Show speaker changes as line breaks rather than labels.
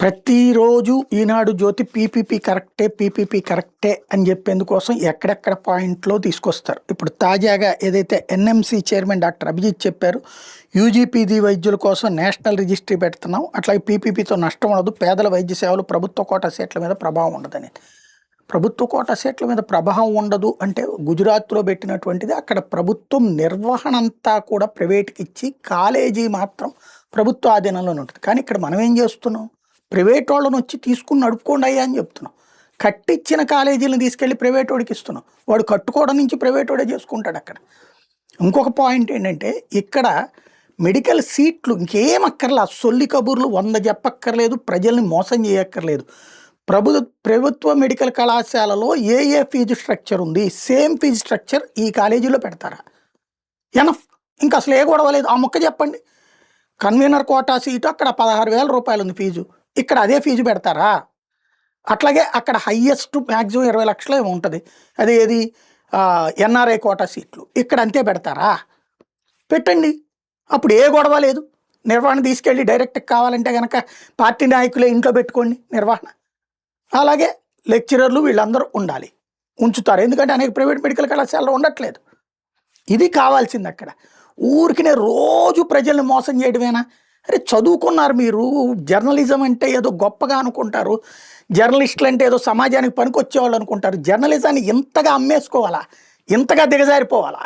ప్రతిరోజు ఈనాడు జ్యోతి పీపీపీ కరెక్టే అని చెప్పేందుకోసం ఎక్కడెక్కడ పాయింట్లో తీసుకొస్తారు. ఇప్పుడు తాజాగా ఏదైతే ఎన్ఎంసీ చైర్మన్ డాక్టర్ అభిజిత్ చెప్పారు, యూజీపీజీ వైద్యుల కోసం నేషనల్ రిజిస్ట్రీ పెడుతున్నాం, అట్లాగే పీపీపీతో నష్టం ఉండదు, పేదల వైద్య సేవలు ప్రభుత్వ కోటా సీట్ల మీద ప్రభావం ఉండదని. ప్రభుత్వ కోటా సీట్ల మీద ప్రభావం ఉండదు అంటే గుజరాత్లో పెట్టినటువంటిది. అక్కడ ప్రభుత్వం నిర్వహణ అంతా కూడా ప్రైవేట్కి ఇచ్చి కాలేజీ మాత్రం ప్రభుత్వ ఆధీనంలోనే ఉంటుంది. కానీ ఇక్కడ మనం ఏం చేస్తున్నాం, ప్రైవేట్ వాళ్ళని వచ్చి తీసుకుని నడుపుకోండి అయ్యా అని చెప్తున్నాం. కట్టించిన కాలేజీలను తీసుకెళ్ళి ప్రైవేట్ వాడికి ఇస్తున్నాం. వాడు కట్టుకోవడం నుంచి ప్రైవేట్ వాడే చేసుకుంటాడు. అక్కడ ఇంకొక పాయింట్ ఏంటంటే, ఇక్కడ మెడికల్ సీట్లు ఇంకేం అక్కర్లా, సొల్లి కబుర్లు 100 చెప్పక్కర్లేదు, ప్రజల్ని మోసం చేయక్కర్లేదు. ప్రభుత్వ మెడికల్ కళాశాలలో ఏ ఫీజు స్ట్రక్చర్ ఉంది, సేమ్ ఫీజు స్ట్రక్చర్ ఈ కాలేజీలో పెడతారా? ఎనఫ్. ఇంకా అసలు ఏ గొడవ లేదు. ఆ మొక్క చెప్పండి. కన్వీనర్ కోటా సీటు అక్కడ 16,000 రూపాయలు ఉంది ఫీజు, ఇక్కడ అదే ఫీజు పెడతారా? అట్లాగే అక్కడ హయ్యెస్ట్ మ్యాక్సిమం 20 లక్షలు ఏమో ఉంటుంది, అది ఏది ఎన్ఆర్ఐ కోటా సీట్లు, ఇక్కడ అంతే పెడతారా? పెట్టండి. అప్పుడు ఏ గొడవ లేదు. నిర్వహణ తీసుకెళ్ళి డైరెక్ట్ కావాలంటే కనుక పార్టీ నాయకులే ఇంట్లో పెట్టుకోండి నిర్వహణ. అలాగే లెక్చరర్లు వీళ్ళందరూ ఉండాలి, ఉంచుతారు. ఎందుకంటే అనేక ప్రైవేట్ మెడికల్ కళాశాలలో ఉండట్లేదు. ఇది కావాల్సింది. అక్కడ ఊరికినే రోజు ప్రజల్ని మోసం చేయడమేనా? అరే చదువుకున్నారు మీరు, జర్నలిజం అంటే ఏదో గొప్పగా అనుకుంటారు, జర్నలిస్టులు అంటే ఏదో సమాజానికి పనికొచ్చేవాళ్ళు అనుకుంటారు. జర్నలిజాన్ని ఇంతగా అమ్మేసుకోవాలా, ఇంతగా దిగజారిపోవాలా?